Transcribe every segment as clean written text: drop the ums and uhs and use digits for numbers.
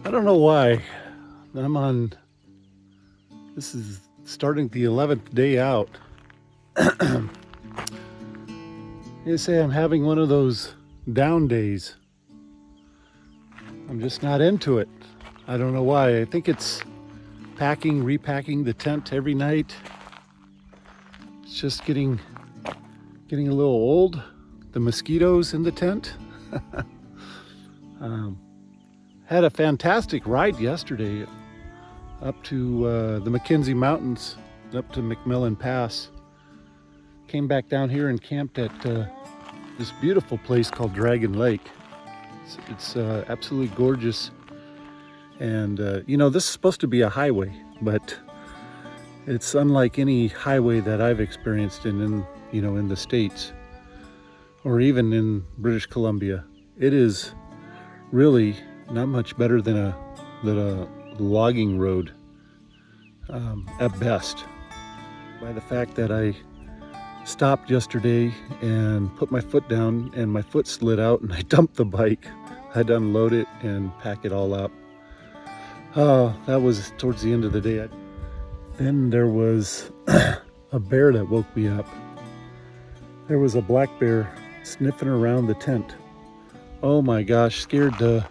I don't know why. This is starting the 11th day out. You say I'm having one of those down days. I'm just not into it. I don't know why. I think it's repacking the tent every night. It's just getting a little old. The mosquitoes in the tent. Had a fantastic ride yesterday up to the McKenzie Mountains, up to McMillan Pass. Came back down here and camped at this beautiful place called Dragon Lake. It's absolutely gorgeous. And this is supposed to be a highway, but it's unlike any highway that I've experienced in the States or even in British Columbia. It is really not much better than a logging road at best. By the fact that I stopped yesterday and put my foot down and my foot slid out and I dumped the bike. I had to unload it and pack it all up. That was towards the end of the day. Then there was a bear that woke me up. There was a black bear sniffing around the tent. Oh my gosh, scared the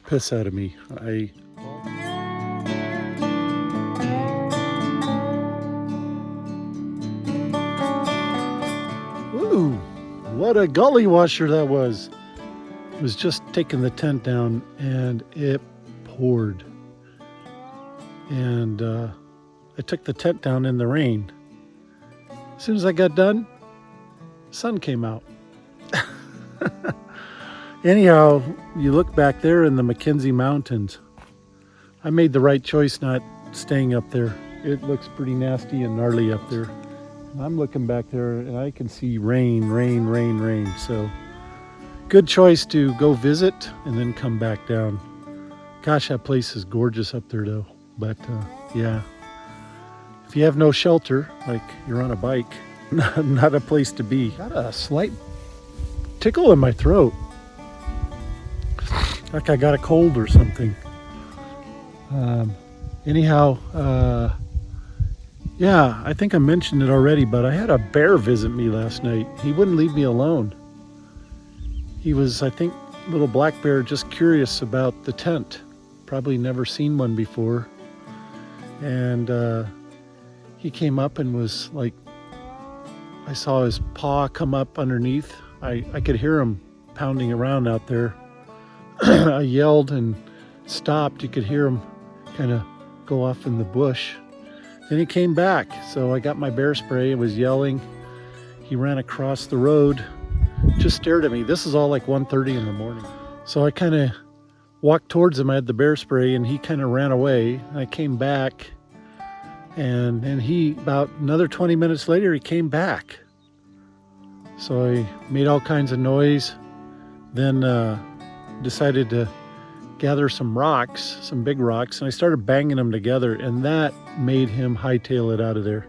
piss out of me. Ooh, what a gully washer that was. It was just taking the tent down and it poured. And I took the tent down in the rain. As soon as I got done, sun came out. Anyhow, you look back there in the McKenzie Mountains. I made the right choice not staying up there. It looks pretty nasty and gnarly up there. I'm looking back there and I can see rain. So good choice to go visit and then come back down. Gosh, that place is gorgeous up there though. But yeah, if you have no shelter, like you're on a bike, not a place to be. Got a slight tickle in my throat. Like I got a cold or something. Anyhow, yeah, I think I mentioned it already, but I had a bear visit me last night. He wouldn't leave me alone. He was, I think, little black bear, just curious about the tent. Probably never seen one before. And he came up and was like, I saw his paw come up underneath. I could hear him pounding around out there. I yelled and stopped. You could hear him kind of go off in the bush. Then he came back. So I got my bear spray. I was yelling. He ran across the road, just stared at me. This is all like 1:30 in the morning. So I kind of walked towards him. I had the bear spray and he kind of ran away. I came back and he, about another 20 minutes later, he came back. So I made all kinds of noise. Then decided to gather some rocks, some big rocks, and I started banging them together, and that made him hightail it out of there.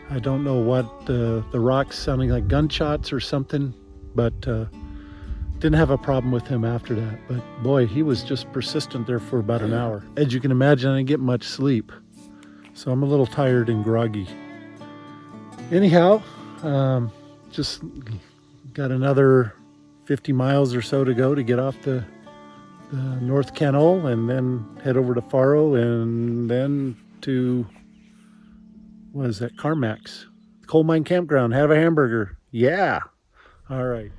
I don't know what, the rocks sounding like gunshots or something, but didn't have a problem with him after that. But boy, he was just persistent there for about an hour. As you can imagine, I didn't get much sleep, so I'm a little tired and groggy. Anyhow, just got another 50 miles or so to go to get off the North Canol and then head over to Faro and then to, what is that, Carmack's coal mine campground. Have a hamburger. Yeah. All right.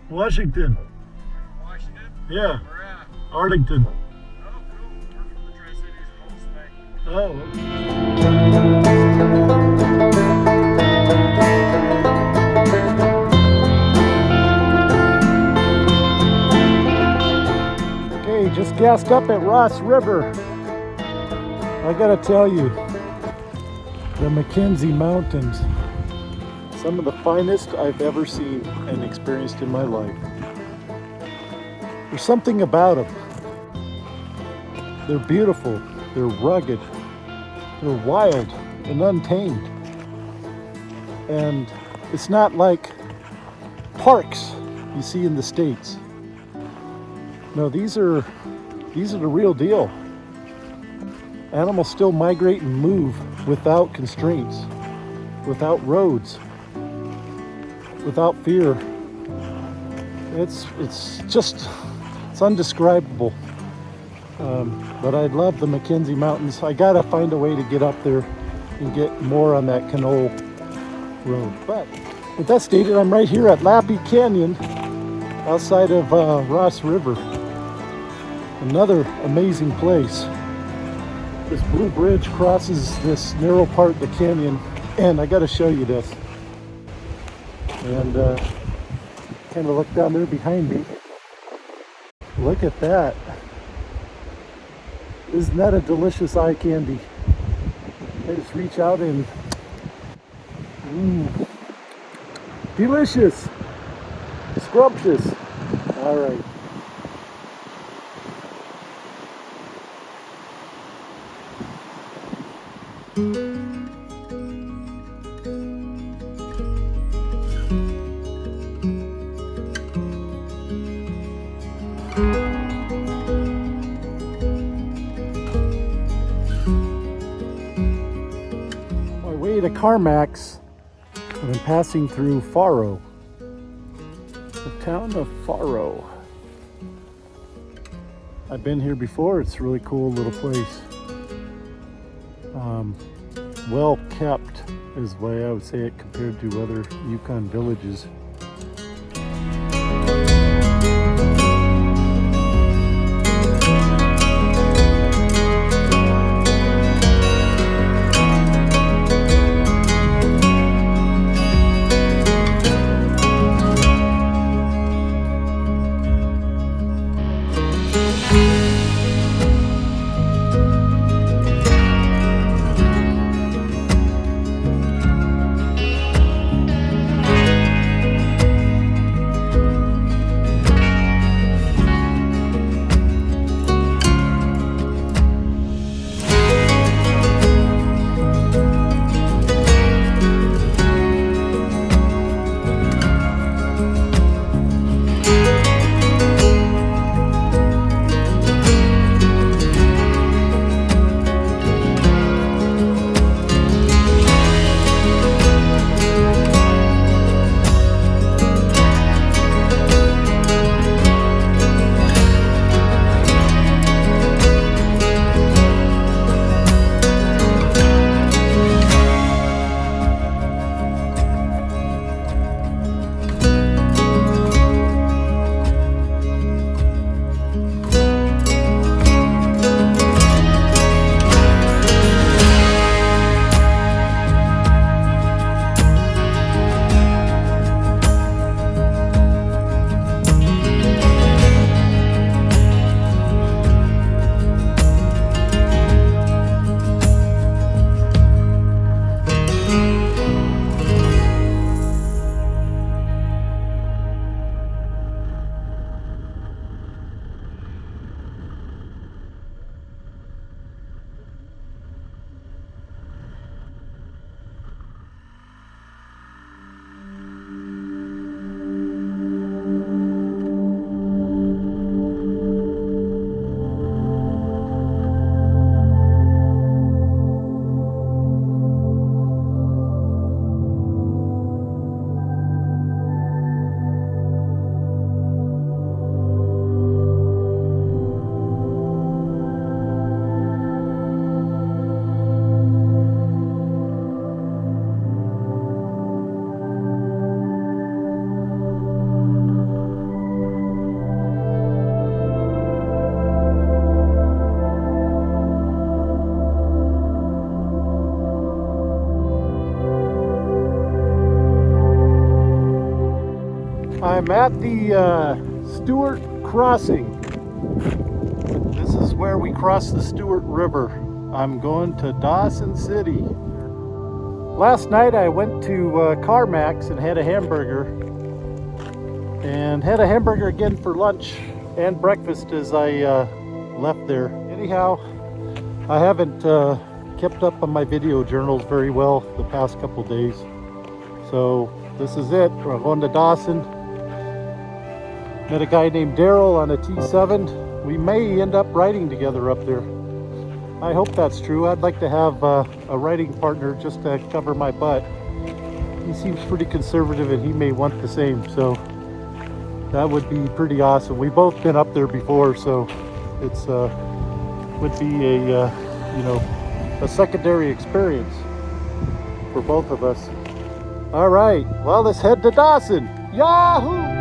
Washington. Washington? Yeah. Where at? Arlington. Oh, cool. We're from the Tri-Cities, Coastal Bay. Oh. Okay, just gassed up at Ross River. I gotta tell you, the Mackenzie Mountains, some of the finest I've ever seen and experienced in my life. There's something about them. They're beautiful, they're rugged, they're wild and untamed. And it's not like parks you see in the States. No, these are the real deal. Animals still migrate and move without constraints, without roads, without fear. It's undescribable. But I love the Mackenzie Mountains. I gotta find a way to get up there and get more on that Canol road. But with that stated, I'm right here at Lappy Canyon outside of Ross River. Another amazing place. This blue bridge crosses this narrow part of the canyon, and I gotta show you this. And kind of look down there behind me. Look at that. Isn't that a delicious eye candy? I just reach out and delicious, scrumptious. All right. On my way to Carmack's, I've been passing through Faro, the town of Faro. I've been here before. It's a really cool little place. Well kept is the way I would say it compared to other Yukon villages. at the Stewart Crossing. This is where we cross the Stewart River. I'm going to Dawson City. Last night I went to CarMax and had a hamburger. And had a hamburger again for lunch and breakfast as I left there. Anyhow, I haven't kept up on my video journals very well the past couple days. So this is it. We're going to Dawson. Met a guy named Daryl on a T7. We may end up riding together up there. I hope that's true. I'd like to have a riding partner just to cover my butt. He seems pretty conservative and he may want the same, so that would be pretty awesome. We've both been up there before, so it's would be a you know, a secondary experience for both of us. All right, well, let's head to Dawson. Yahoo!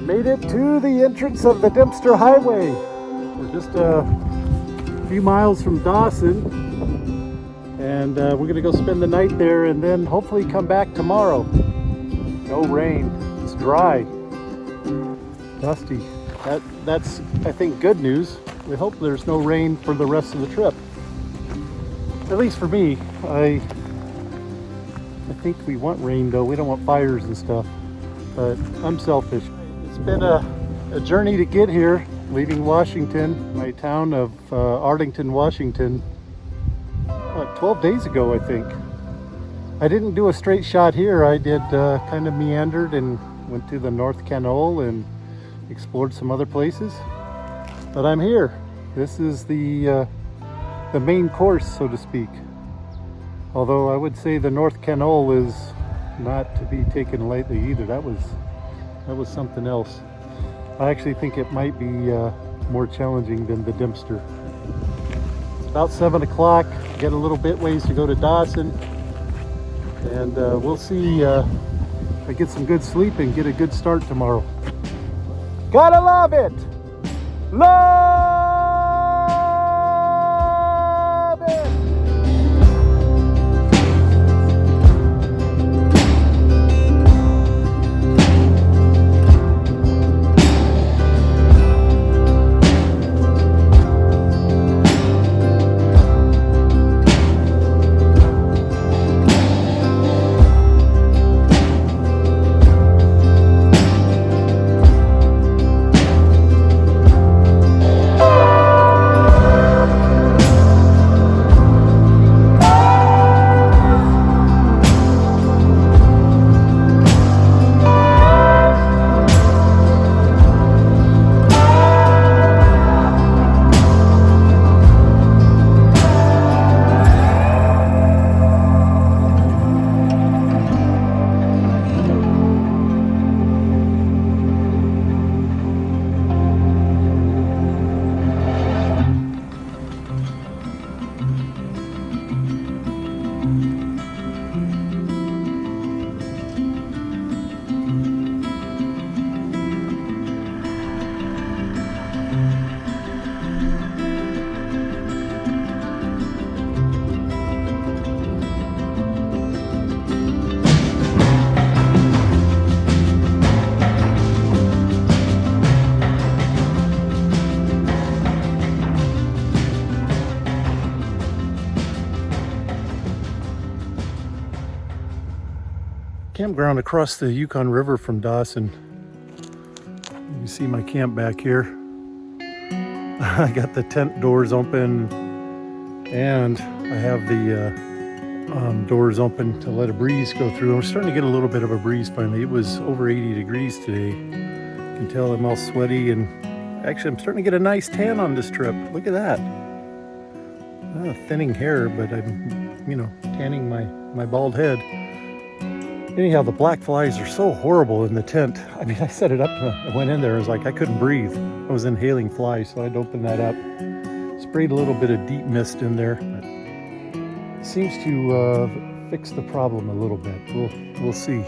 Made it to the entrance of the Dempster Highway. We're just a few miles from Dawson, and we're gonna go spend the night there and then hopefully come back tomorrow. No rain, it's dry, dusty. That's I think good news. We hope there's no rain for the rest of the trip. At least for me. I think we want rain though. We don't want fires and stuff, but I'm selfish. It's been a journey to get here, leaving Washington, my town of Arlington, Washington, 12 days ago, I think. I didn't do a straight shot here. I did kind of meandered and went to the North Canol and explored some other places. But I'm here. This is the main course, so to speak. Although I would say the North Canol is not to be taken lightly either. That was something else. I actually think it might be more challenging than the Dempster. It's about 7 o'clock. Get a little bit ways to go to Dawson, and we'll see if I get some good sleep and get a good start tomorrow. Gotta love it! Love it! campground across the Yukon River from Dawson. You see my camp back here. I got the tent doors open and I have the doors open to let a breeze go through. I'm starting to get a little bit of a breeze finally. It was over 80 degrees today. You can tell I'm all sweaty, and actually I'm starting to get a nice tan on this trip. Look at that. Thinning hair, but I'm, tanning my bald head. Anyhow, the black flies are so horrible in the tent. I mean, I set it up, I went in there, it was like I couldn't breathe. I was inhaling flies, so I had to open that up. Sprayed a little bit of deep mist in there. It seems to fix the problem a little bit. We'll see.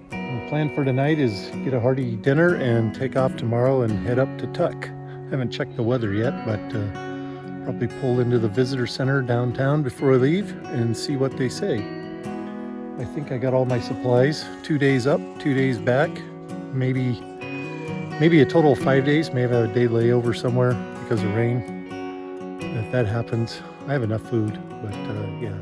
The plan for tonight is get a hearty dinner and take off tomorrow and head up to Tuck. Haven't checked the weather yet, but probably pull into the visitor center downtown before I leave and see what they say. I think I got all my supplies. 2 days up, 2 days back. Maybe a total of 5 days. May have a day layover somewhere because of rain. If that happens, I have enough food, but yeah.